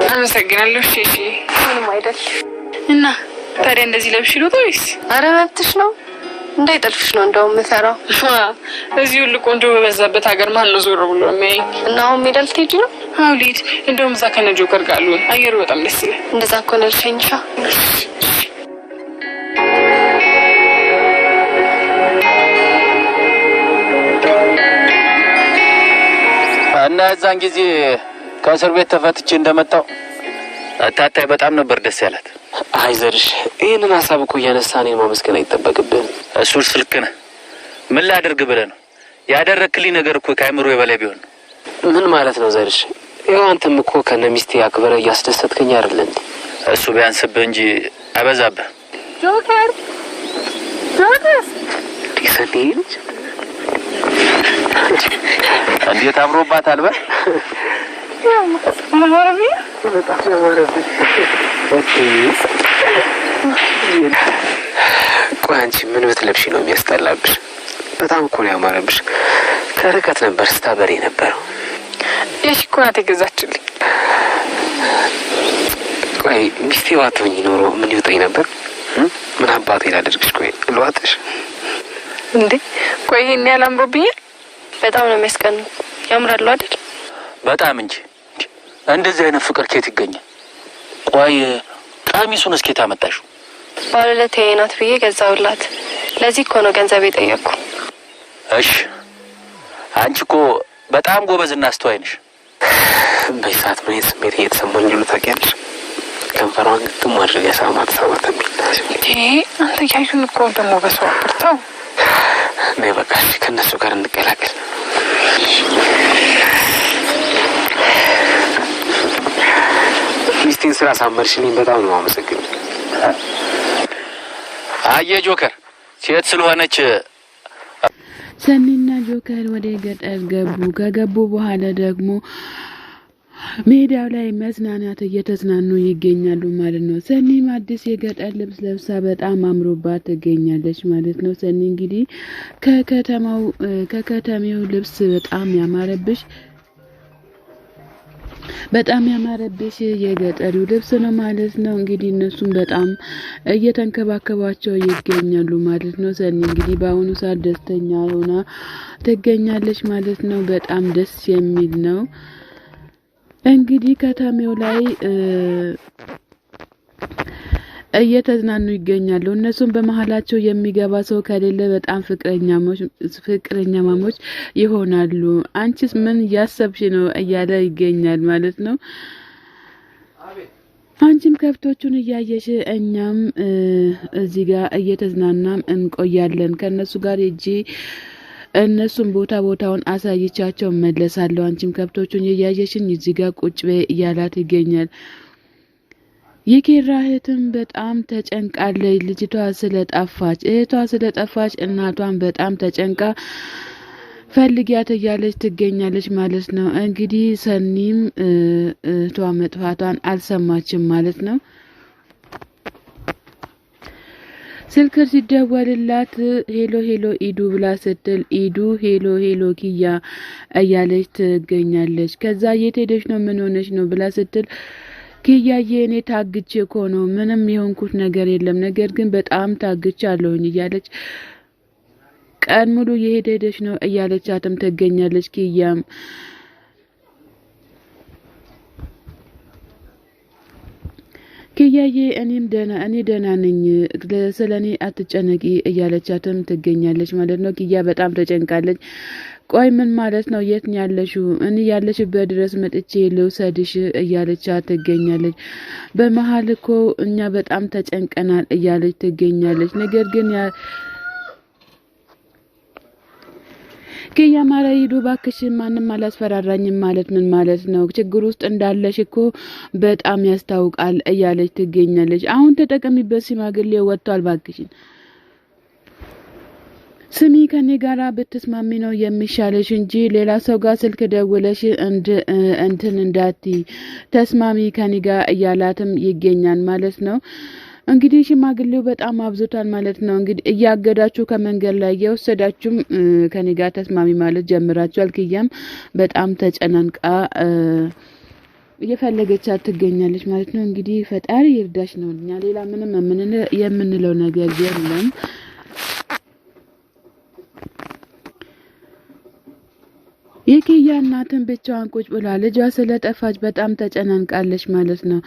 አመሰግናለሁ። እሺ ምንም አይደል። እና ታዲያ እንደዚህ ለብሽ ነው ወይስ? ኧረ መብትሽ ነው። እንዳይጠልፍሽ ነው እንደውም የምፈራው። እዚህ ሁሉ ቆንጆ በበዛበት ሀገር ማን ነው ዞር ብሎ የሚያይ? እና አሁን ሜዳ ልትሄጂ ነው? አዎ ልሂድ። እንደውም እዛ ከነ ጆከር ጋር አሉን። አየሩ በጣም ደስ ይላል። እንደዛ እኮ ነው ልሸኝሻ። እና እዛን ጊዜ ከእስር ቤት ተፈትቼ እንደመጣው አታታይ በጣም ነበር ደስ ያላት። አይዘርሽ ይሄንን ሐሳብ እኮ እያነሳን ማመስገን አይጠበቅብህም። እሱ ስልክ ነህ። ምን ላደርግ ብለህ ነው? ያደረክልኝ ነገር እኮ ከአይምሮ የበላይ ቢሆን ነው። ምን ማለት ነው ዘርሽ? ይኸው አንተም እኮ ከነ ሚስቴ አክብረህ እያስደሰትከኝ አይደል እንዴ? እሱ ቢያንስብህ እንጂ አይበዛብህ። ጆከር ዲሰኒንች እንዴት አምሮባታል በል። በጣም ያማረብሽ። ቆይ አንቺ ምን ብትለብሺ ነው የሚያስጠላብሽ? በጣም እኮ ነው ያማረብሽ። ከርቀት ነበር ስታበሪ ነበረው። እሺ እኮ ናት የገዛችልኝ። ቆይ ሚስቴ ባትሆኚ ኖሮ ምን ይውጠኝ ነበር? ምን አባቴ ላደርግሽ? ቆይ ልዋጥሽ እንዴ? ቆይ ይሄን ያህል አምሮብኛል? በጣም ነው የሚያስቀኑ። ያምራሉ አይደል? በጣም እንጂ። እንደዚህ አይነት ፍቅር ኬት ይገኛል? ቆይ ቀሚሱን እስኬት አመጣሽው? ባለለቴ ናት ብዬ ገዛውላት። ለዚህ እኮ ነው ገንዘብ የጠየቅኩ። እሺ አንቺ እኮ በጣም ጎበዝና አስተዋይ ነሽ። በዚህ ሰዓት ምን ስሜት እየተሰማኝ ነው ታውቂያለሽ? ከንፈሯን ግጥም አድርጋ ሳማት የሚል አንተ ያዩን እኮ ደግሞ በሰው አብርታው። ነይ በቃ ከእነሱ ጋር እንቀላቀል። ሚስቴን ስራ ሳመርሽልኝ በጣም ነው አመሰግን። አየ ጆከር ሴት ስለሆነች ሰኒና ጆከር ወደ ገጠር ገቡ። ከገቡ በኋላ ደግሞ ሜዳው ላይ መዝናናት እየተዝናኑ ይገኛሉ ማለት ነው። ሰኒም አዲስ የገጠር ልብስ ለብሳ በጣም አምሮባት ትገኛለች ማለት ነው። ሰኒ እንግዲህ ከከተማው ልብስ በጣም ያማረብሽ የገጠሪው ልብስ ነው ማለት ነው። እንግዲህ እነሱም በጣም እየተንከባከባቸው ይገኛሉ ማለት ነው። ሰኒ እንግዲህ በአሁኑ ሰዓት ደስተኛ ሆና ትገኛለች ማለት ነው። በጣም ደስ የሚል ነው። እንግዲህ ከተማው ላይ እየተዝናኑ ይገኛሉ። እነሱም በመሃላቸው የሚገባ ሰው ከሌለ በጣም ፍቅረኛማሞች ይሆናሉ። አንቺስ ምን ያሰብሽ ነው እያለ ይገኛል ማለት ነው። አንቺም ከብቶቹን እያየሽ እኛም እዚህ ጋር እየተዝናናም እንቆያለን። ከነሱ ጋር እጂ እነሱም ቦታውን አሳይቻቸው መለሳለሁ። አንቺም ከብቶቹን እያየሽኝ እዚህ ጋር ቁጭ በይ እያላት ይገኛል። የኪራ እህትም በጣም ተጨንቃለች። ልጅቷ ስለጠፋች እናቷን በጣም ተጨንቃ ፈልጊያት እያለች ትገኛለች ማለት ነው። እንግዲህ ሰኒም እህቷ መጥፋቷን አልሰማችም ማለት ነው። ስልክ ሲደወልላት ሄሎ ኢዱ ብላ ስትል ኢዱ ሄሎ ኪያ እያለች ትገኛለች። ከዛ የት ሄደሽ ነው ምን ሆነሽ ነው ብላ ስትል ኪያዬ እኔ ታግቼ እኮ ነው ምንም የሆንኩት ነገር የለም፣ ነገር ግን በጣም ታግቻለሁኝ እያለች ቀን ሙሉ የሄደሽ ነው እያለቻትም ትገኛለች። ኪያም ኪያዬ እኔ ደህና ነኝ ስለኔ አትጨነቂ እያለቻትም ትገኛለች ማለት ነው። ኪያ በጣም ተጨንቃለች። ቆይ ምን ማለት ነው? የት ነው ያለሽው? እኔ ያለሽበት ድረስ መጥቼ ልውሰድሽ እያለቻት ትገኛለች። በመሀል እኮ እኛ በጣም ተጨንቀናል እያለች ትገኛለች። ነገር ግን ኪያ ማራ ሂዱ ባክሽ፣ ማንም አላስፈራራኝም ማለት ምን ማለት ነው? ችግር ውስጥ እንዳለሽ እኮ በጣም ያስታውቃል እያለች ትገኛለች። አሁን ተጠቀሚበት፣ ሽማግሌ ወጥቷል፣ ባክሽን ስሚ፣ ከኔ ጋራ ብትስማሚ ነው የሚሻለሽ እንጂ ሌላ ሰው ጋር ስልክ ደውለሽ እንትን እንዳቲ ተስማሚ ከኔ ጋር እያላትም ይገኛል ማለት ነው። እንግዲህ ሽማግሌው በጣም አብዝቷል ማለት ነው። እንግዲህ እያገዳችሁ ከመንገድ ላይ እየወሰዳችሁም ከኔ ጋር ተስማሚ ማለት ጀምራችኋል። ኪያም በጣም ተጨናንቃ እየፈለገቻት ትገኛለች ማለት ነው። እንግዲህ ፈጣሪ ይርዳሽ ነው እኛ ሌላ ምንም የምንለው ነገር የለም። የኪያ እናትን ብቻዋን ቁጭ ብላ ልጇ ስለጠፋች በጣም ተጨናንቃለች ማለት ነው።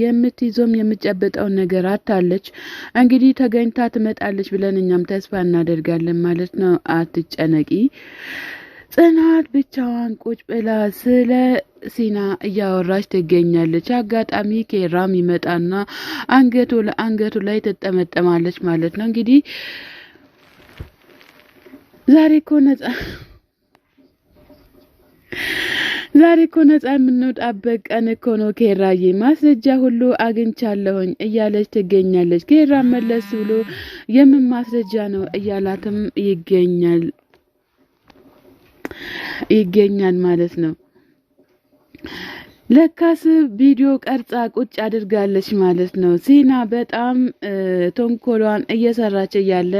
የምትይዞም የምትጨብጠው ነገር አታለች። እንግዲህ ተገኝታ ትመጣለች ብለን እኛም ተስፋ እናደርጋለን ማለት ነው። አትጨነቂ። ጽናት ብቻዋን ቁጭ ብላ ስለ ሲና እያወራች ትገኛለች። አጋጣሚ ኬራም ይመጣና አንገቱ ላይ ትጠመጠማለች ማለት ነው። እንግዲህ ዛሬ እኮ ነጻ የምንወጣበት ቀን እኮ ነው ኬራዬ፣ ማስረጃ ሁሉ አግኝቻለሁኝ እያለች ትገኛለች። ኬራ መለስ ብሎ የምን ማስረጃ ነው እያላትም ይገኛል ማለት ነው። ለካስ ቪዲዮ ቀርጻ ቁጭ አድርጋለች ማለት ነው። ሲና በጣም ተንኮሏን እየሰራች ያለ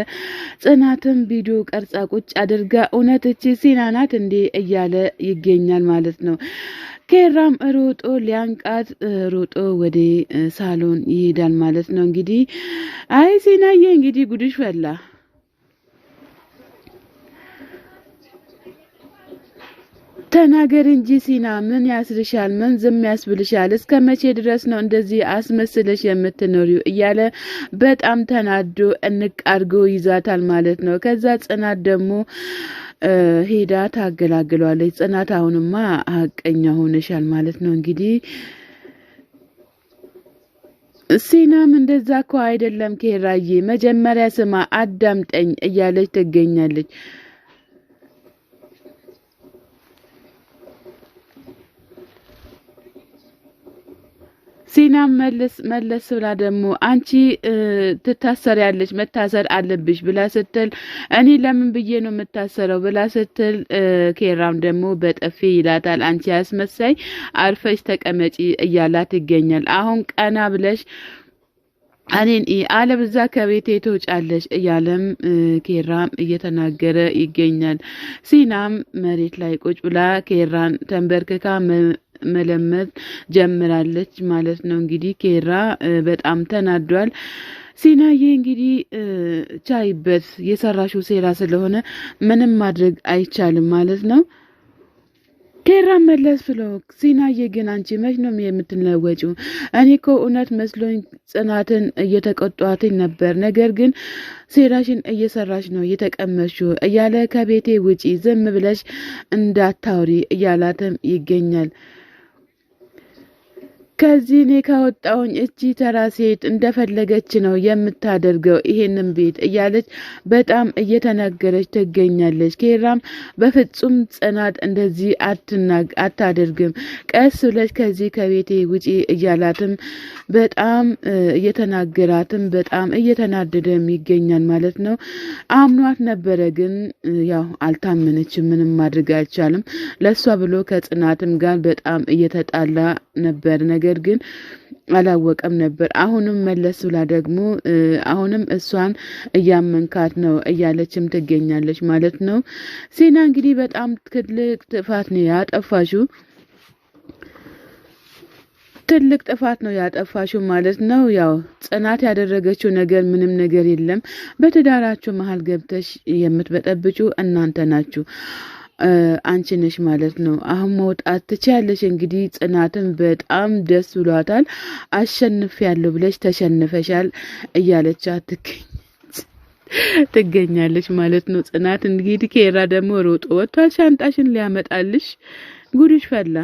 ጽናትም ቪዲዮ ቀርጻ ቁጭ አድርጋ እውነት እቺ ሲና ናት እንዴ እያለ ይገኛል ማለት ነው። ኬራም ሮጦ ሊያንቃት ሮጦ ወደ ሳሎን ይሄዳል ማለት ነው። እንግዲህ አይ ሲናዬ እንግዲህ ጉድሽ ፈላ ተናገር እንጂ ሲና፣ ምን ያስርሻል? ምን ዝም ያስብልሻል? እስከ መቼ ድረስ ነው እንደዚህ አስመስለሽ የምትኖሪው? እያለ በጣም ተናዶ እንቃርጎ ይዛታል ማለት ነው። ከዛ ጽናት ደግሞ ሄዳ ታገላግሏለች። ጽናት አሁንማ ሀቀኛ ሆነሻል ማለት ነው። እንግዲህ ሲናም እንደዛ እኮ አይደለም ኬራዬ፣ መጀመሪያ ስማ አዳምጠኝ እያለች ትገኛለች። ሲናም መለስ ብላ ደግሞ አንቺ ትታሰሪያለሽ፣ መታሰር አለብሽ ብላ ስትል እኔ ለምን ብዬ ነው የምታሰረው ብላ ስትል ኬራም ደግሞ በጠፌ ይላታል። አንቺ ያስመሳይ አርፈሽ ተቀመጪ እያላት ይገኛል። አሁን ቀና ብለሽ እኔን አለብዛ ከቤቴ ትወጫለሽ እያለም ኬራም እየተናገረ ይገኛል። ሲናም መሬት ላይ ቁጭ ብላ ኬራን ተንበርክካ መለመት ጀምራለች ማለት ነው። እንግዲህ ኬራ በጣም ተናዷል። ሲናዬ እንግዲህ ቻይበት የሰራሽው ሴራ ስለሆነ ምንም ማድረግ አይቻልም ማለት ነው። ኬራ መለስ ብሎ ሲናዬ ግን አንቺ መች ነው የምትለወጪው? እኔ እኮ እውነት መስሎኝ ጽናትን እየተቆጧትኝ ነበር፣ ነገር ግን ሴራሽን እየሰራሽ ነው እየተቀመሽው እያለ ከቤቴ ውጪ ዝም ብለሽ እንዳታውሪ እያላትም ይገኛል። ከዚህ እኔ ካወጣውኝ እቺ ተራ ሴት እንደፈለገች ነው የምታደርገው ይሄንን ቤት እያለች በጣም እየተናገረች ትገኛለች። ኬራም በፍጹም ጽናት እንደዚህ አታደርግም፣ ቀስ ብለሽ ከዚህ ከቤቴ ውጪ እያላትም በጣም እየተናገራትም በጣም እየተናደደም ይገኛል ማለት ነው። አምኗት ነበረ፣ ግን ያው አልታመነችም። ምንም ማድረግ አይቻልም። ለሷ ብሎ ከጽናትም ጋር በጣም እየተጣላ ነበር ነገር ግን አላወቀም ነበር። አሁንም መለስ ብላ ደግሞ አሁንም እሷን እያመንካት ነው እያለችም ትገኛለች ማለት ነው። ሲና እንግዲህ በጣም ትልቅ ጥፋት ነው ያጠፋሽው ማለት ነው። ያው ጽናት ያደረገችው ነገር ምንም ነገር የለም። በትዳራችሁ መሀል ገብተሽ የምትበጠብጩ እናንተ ናችሁ፣ አንቺ ነሽ ማለት ነው። አሁን መውጣት ትችያለሽ። እንግዲህ ጽናትን በጣም ደስ ብሏታል። አሸንፊያለሁ ብለሽ ተሸንፈሻል እያለቻት ትገኛለች ማለት ነው። ጽናት እንግዲህ ኬራ ደግሞ ሮጦ ወጥቷል ሻንጣሽን ሊያመጣልሽ። ጉድሽ ፈላ።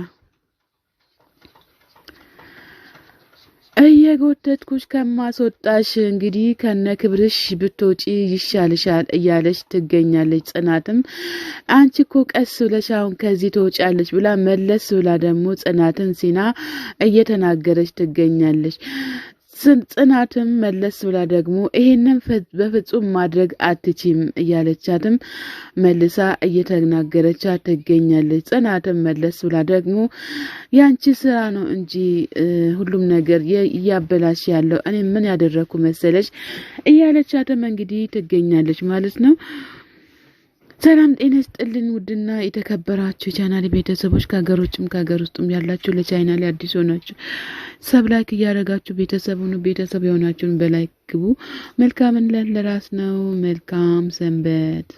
እየጎተትኩሽ ከማስወጣሽ እንግዲህ ከነ ክብርሽ ብትወጪ ይሻልሻል እያለች ትገኛለች። ጽናትም አንቺ እኮ ቀስ ብለሽ አሁን ከዚህ ትወጫለች ብላ መለስ ብላ ደግሞ ጽናትን ሲና እየተናገረች ትገኛለች። ጽናትም መለስ ብላ ደግሞ ይሄንን በፍጹም ማድረግ አትችም እያለቻትም መልሳ እየተናገረቻት ትገኛለች። ጽናትም መለስ ብላ ደግሞ ያንቺ ስራ ነው እንጂ ሁሉም ነገር እያበላሽ ያለው እኔ ምን ያደረኩ መሰለሽ እያለቻትም እንግዲህ ትገኛለች ማለት ነው። ሰላም ጤና ይስጥልን ውድና የተከበራችሁ ቻናል ቤተሰቦች ከሀገሮችም ከሀገር ውስጥም ያላችሁ ለቻናሌ አዲስ ሆናችሁ ሰብስክራይብ ያደረጋችሁ ቤተሰብ የሆናችሁን በላይክ ግቡ። መልካም ለራስ ነው። መልካም ሰንበት።